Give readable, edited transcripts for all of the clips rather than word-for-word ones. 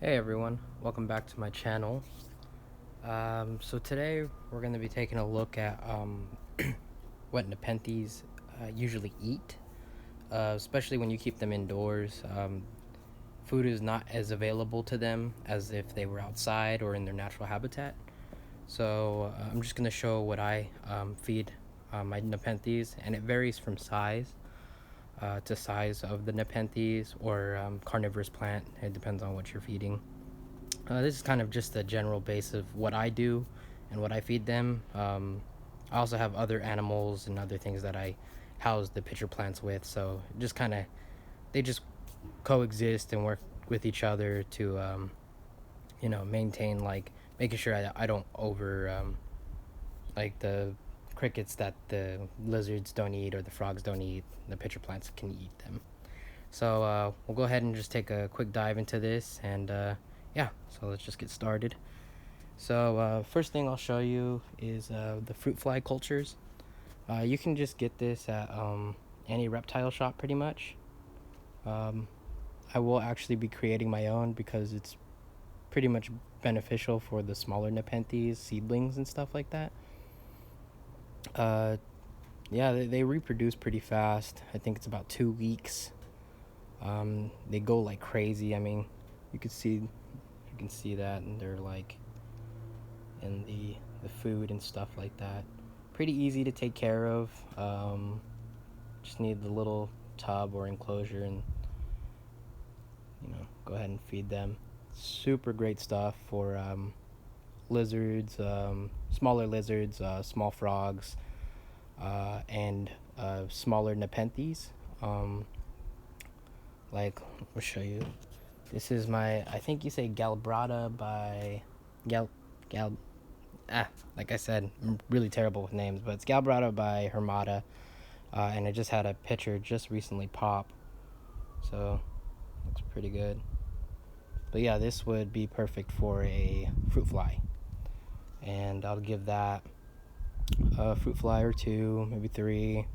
Hey everyone, welcome back to my channel. So today we're going to be taking a look at what Nepenthes usually eat, especially when you keep them indoors. Food is not as available to them as if they were outside or in their natural habitat. So I'm just going to show what I feed my Nepenthes, and it varies from size to size of the Nepenthes or carnivorous plant. It depends on what you're feeding. This is kind of just a general base of what I do and what I feed them. I also have other animals and other things that I house the pitcher plants with. So just kind of they just coexist and work with each other to maintain, like, making sure I don't over like the crickets that the lizards don't eat or the frogs don't eat. The pitcher plants can eat them. So we'll go ahead and just take a quick dive into this, and yeah, so let's just get started. So first thing I'll show you is the fruit fly cultures. You can just get this at any reptile shop pretty much. Um, I will actually be creating my own because it's pretty much beneficial for the smaller Nepenthes, seedlings, and stuff like that. Uh, yeah, they reproduce pretty fast. I think it's about 2 weeks. They go like crazy. I mean, you can see that, and they're like in the food and stuff like that. Pretty easy to take care of. Just need the little tub or enclosure, and go ahead and feed them. Super great stuff for lizards, smaller lizards, small frogs, and smaller Nepenthes. Like, I'll show you. This is my, I think you say Burrata by Gal Gal. Like I said, I'm really terrible with names, but it's Burrata by Hermata, and I just had a pitcher just recently pop, so looks pretty good. But yeah, this would be perfect for a fruit fly, and I'll give that a fruit fly or two, maybe three,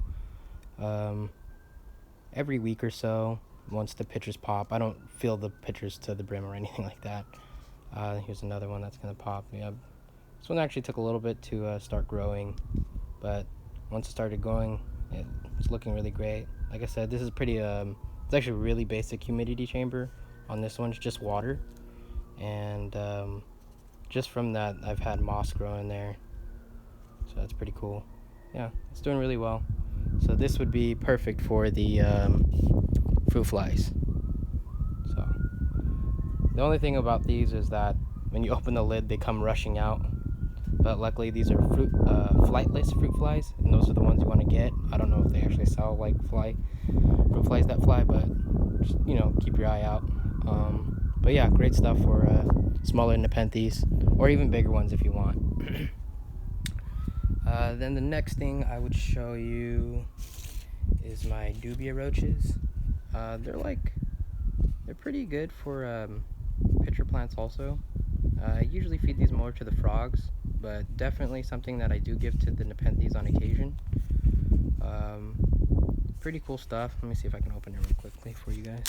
every week or so. Once the pitchers pop, I don't fill the pitchers to the brim or anything like that. Here's another one that's gonna pop. Yeah, this one actually took a little bit to start growing, but once it started growing, it's looking really great. Like I said, this is pretty. It's actually a really basic humidity chamber. On this one, it's just water, and just from that, I've had moss grow in there, so that's pretty cool. Yeah, it's doing really well. So this would be perfect for the fruit flies. So the only thing about these is that when you open the lid, they come rushing out. But luckily, these are flightless fruit flies, and those are the ones you want to get. I don't know if they actually sell like fruit flies that fly, but just, keep your eye out. But yeah, great stuff for smaller Nepenthes, or even bigger ones if you want. Then the next thing I would show you is my Dubia roaches. They're pretty good for pitcher plants also. I usually feed these more to the frogs, but definitely something that I do give to the Nepenthes on occasion. Pretty cool stuff. Let me see if I can open it real quickly for you guys.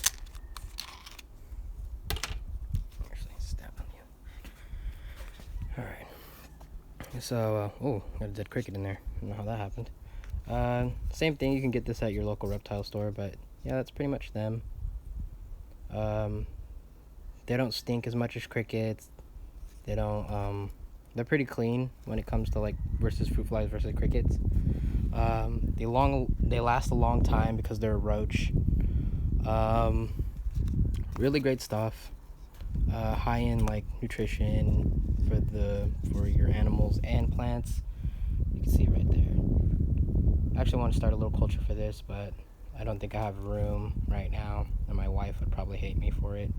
Actually, step on you. Alright. So, got a dead cricket in there. I don't know how that happened. Same thing, you can get this at your local reptile store, but yeah, that's pretty much them. They don't stink as much as crickets. They don't, they're pretty clean when it comes to like versus fruit flies versus crickets. They last a long time because they're a roach. Really great stuff. High in like nutrition for your animals and plants. You can see it right there. I actually want to start a little culture for this, but I don't think I have room right now, and my wife would probably hate me for it.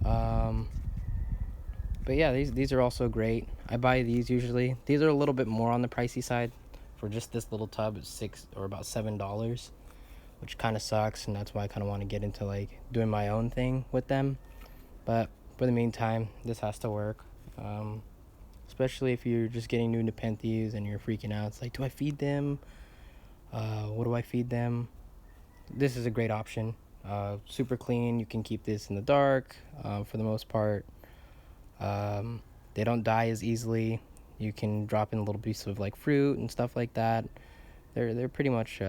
But yeah, these are also great. I buy these usually. These are a little bit more on the pricey side. For just this little tub, it's about $7, which kind of sucks, and that's why I kind of want to get into like doing my own thing with them. But for the meantime, this has to work. Especially if you're just getting new Nepenthes and you're freaking out. It's like, do I feed them? What do I feed them? This is a great option. Super clean. You can keep this in the dark for the most part. They don't die as easily. You can drop in a little piece of like fruit and stuff like that. They're pretty much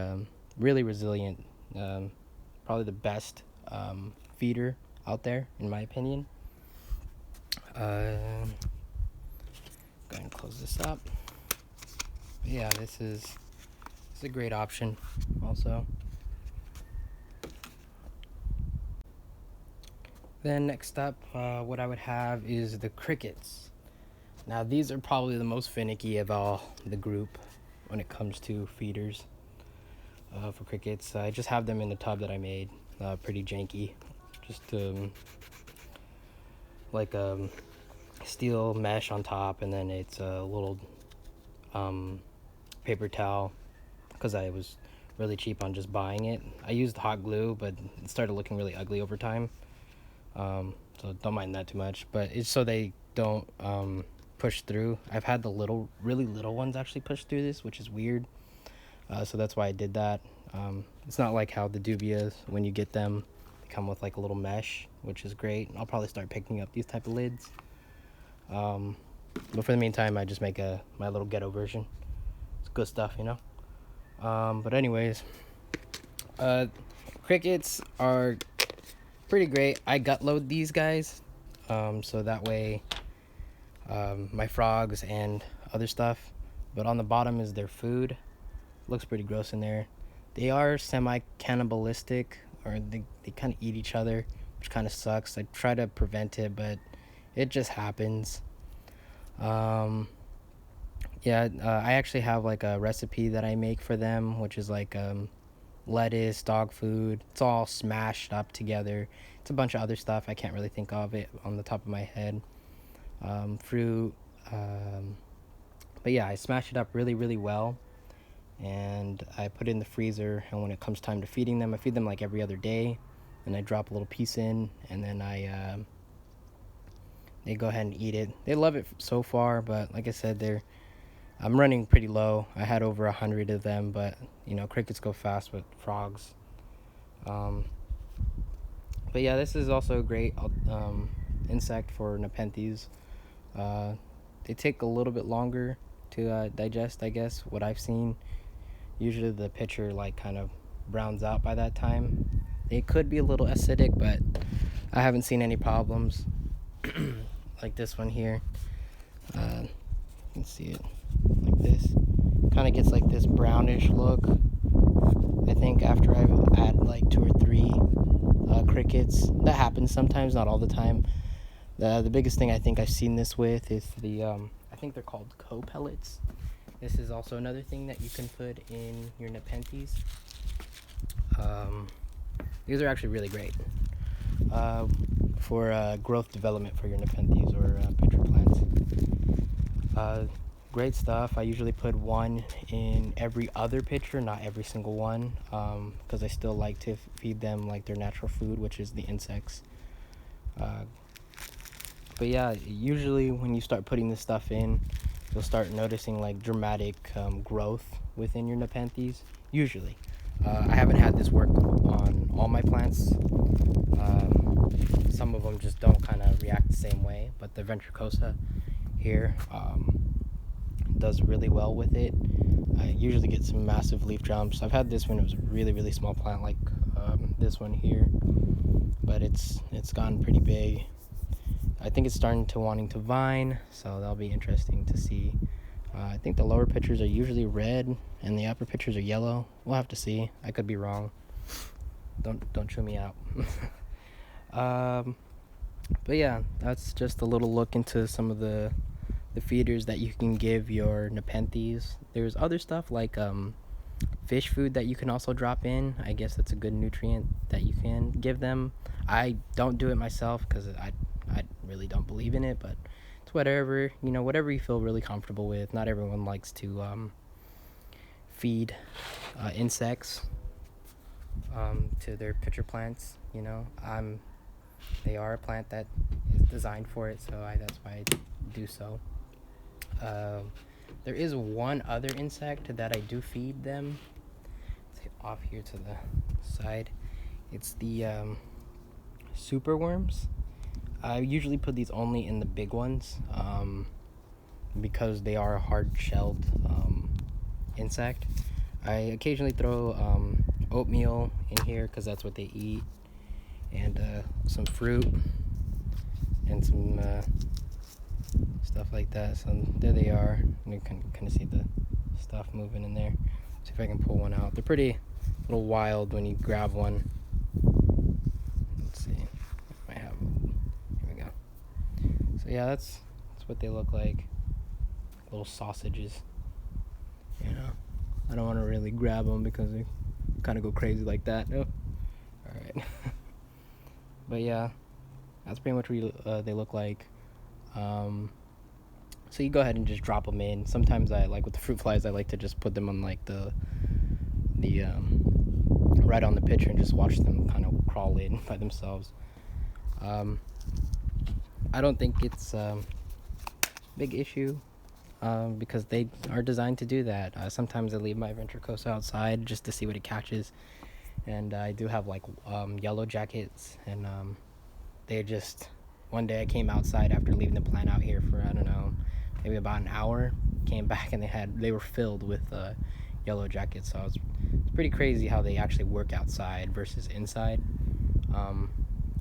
really resilient. Probably the best feeder out there, in my opinion. Go ahead and close this up. But yeah, this is a great option. Also, then next up, what I would have is the crickets. Now these are probably the most finicky of all the group when it comes to feeders for crickets. I just have them in the tub that I made, pretty janky, just like steel mesh on top, and then it's a little paper towel because I was really cheap on just buying it. I used hot glue, but it started looking really ugly over time, so don't mind that too much. But it's so they don't push through. I've had the really little ones actually push through this, which is weird. So that's why I did that. It's not like how the Dubias, when you get them, they come with like a little mesh, which is great. I'll probably start picking up these type of lids. But for the meantime, I just make my little ghetto version. It's good stuff, you know. But anyways, crickets are pretty great. I gut load these guys, so that way my frogs and other stuff. But on the bottom is their food. Looks pretty gross in there. They are semi-cannibalistic, or they kind of eat each other, which kind of sucks. I try to prevent it, but it just happens. Yeah, I actually have like a recipe that I make for them, which is like lettuce, dog food. It's all smashed up together. It's a bunch of other stuff. I can't really think of it on the top of my head. Fruit. But yeah, I smash it up really, really well. And I put it in the freezer. And when it comes time to feeding them, I feed them like every other day. And I drop a little piece in. And then they go ahead and eat it. They love it so far. But like I said, I'm running pretty low. I had over 100 of them, but you know, crickets go fast with frogs. But yeah, this is also a great insect for Nepenthes. They take a little bit longer to digest, I guess, what I've seen. Usually the pitcher like kind of browns out by that time. It could be a little acidic, but I haven't seen any problems. Like this one here. You can see it like this. Kind of gets like this brownish look. I think after I've had like 2 or 3 crickets. That happens sometimes, not all the time. The biggest thing I think I've seen this with is I think they're called co-pellets. This is also another thing that you can put in your Nepenthes. These are actually really great for growth development for your Nepenthes or pitcher plants. Great stuff. I usually put one in every other pitcher, not every single one, because I still like to feed them like their natural food, which is the insects. But yeah, usually when you start putting this stuff in, you'll start noticing like dramatic growth within your Nepenthes. Usually. I haven't had this work on all my plants. Some of them just don't kind of react the same way, but the Ventricosa here does really well with it. I usually get some massive leaf jumps. I've had this when it was a really, really small plant, like this one here, but it's gotten pretty big. I think it's starting to wanting to vine, so that'll be interesting to see. I think the lower pitchers are usually red and the upper pitchers are yellow. We'll have to see. I could be wrong. Don't chew me out. But yeah, that's just a little look into some of the feeders that you can give your Nepenthes. There's other stuff like fish food that you can also drop in. I guess that's a good nutrient that you can give them. I don't do it myself because I really don't believe in it, but it's whatever, you know, whatever you feel really comfortable with. Not everyone likes to feed insects to their pitcher plants, you know. They are a plant that is designed for it, so that's why I do so. There is one other insect that I do feed them. Let's get off here to the side. It's the super worms. I usually put these only in the big ones because they are a hard-shelled insect. I occasionally throw oatmeal in here because that's what they eat, and some fruit and some stuff like that. So there they are. You can kind of see the stuff moving in there. See if I can pull one out. They're pretty little wild when you grab one. Let's see. I have. Here we go. So yeah, that's what they look like. Little sausages. You know, I don't want to really grab them because they kind of go crazy like that. No. All right. But yeah, that's pretty much what they look like. So you go ahead and just drop them in. Sometimes I like with the fruit flies, I like to just put them on like the right on the pitcher and just watch them kind of crawl in by themselves. I don't think it's a big issue because they are designed to do that. Sometimes I leave my ventricosa outside just to see what it catches, and I do have like yellow jackets, and they just one day I came outside after leaving the plant out here for I don't know, maybe about an hour. Came back and they were filled with yellow jackets. So it's pretty crazy how they actually work outside versus inside.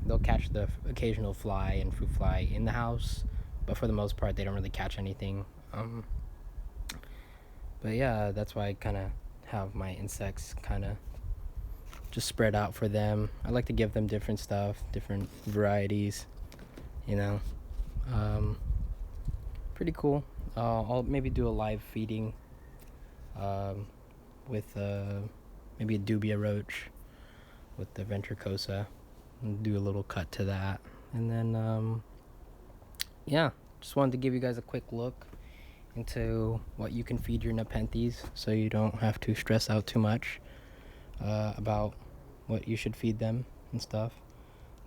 They'll catch the occasional fly and fruit fly in the house, but for the most part they don't really catch anything. But yeah, that's why I kind of have my insects kind of just spread out for them. I like to give them different stuff, different varieties, you know. Pretty cool. I'll maybe do a live feeding with maybe a Dubia roach with the ventricosa, and do a little cut to that. And then yeah, just wanted to give you guys a quick look into what you can feed your Nepenthes so you don't have to stress out too much about what you should feed them and stuff.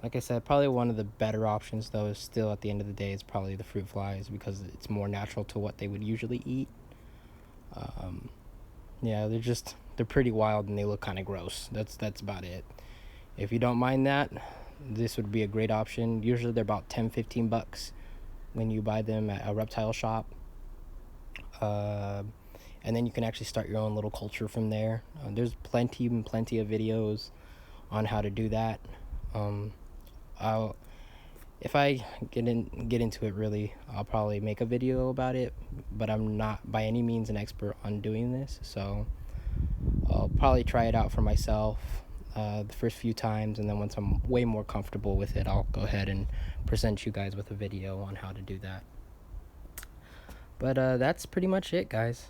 Like I said, probably one of the better options though is still at the end of the day is probably the fruit flies because it's more natural to what they would usually eat. Yeah, they're pretty wild and they look kind of gross. That's about it. If you don't mind that, this would be a great option. Usually they're about $10-15 when you buy them at a reptile shop. And then you can actually start your own little culture from there. There's plenty of videos on how to do that. If I get into it really, I'll probably make a video about it, but I'm not by any means an expert on doing this, so I'll probably try it out for myself the first few times, and then once I'm way more comfortable with it, I'll go ahead and present you guys with a video on how to do that. But that's pretty much it, guys.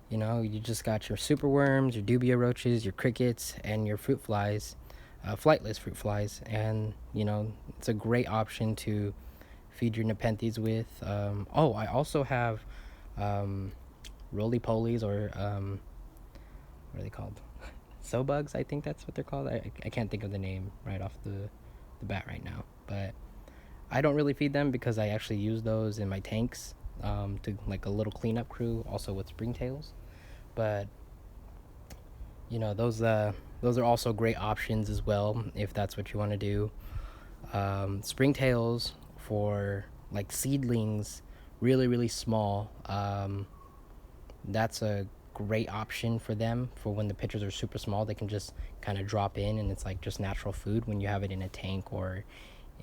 You know, you just got your super worms, your dubia roaches, your crickets, and your fruit flies, flightless fruit flies, and you know it's a great option to feed your Nepenthes with. Oh, I also have roly polies, or what are they called? So bugs, I think that's what they're called. I can't think of the name right off the bat right now, but I don't really feed them because I actually use those in my tanks to like a little cleanup crew, also with springtails. But you know those are also great options as well if that's what you want to do. Springtails for like seedlings, really small. That's a great option for them for when the pitchers are super small. They can just kind of drop in and it's like just natural food when you have it in a tank or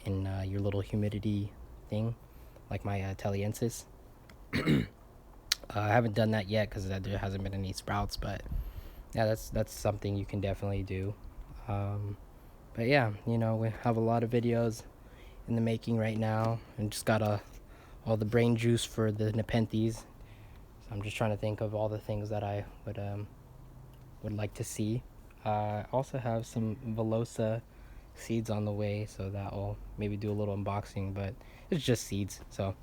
in your little humidity thing, like my Teliensis. I haven't done that yet because there hasn't been any sprouts, but yeah, that's something you can definitely do. But yeah, you know, we have a lot of videos in the making right now, and just got all the brain juice for the Nepenthes. So I'm just trying to think of all the things that I would like to see. I also have some Velosa seeds on the way, so that will maybe do a little unboxing, but it's just seeds, so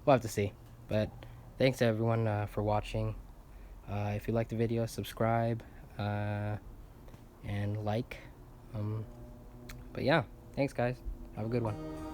we'll have to see. But thanks everyone for watching. If you like the video, subscribe and like. But yeah, thanks guys, have a good one.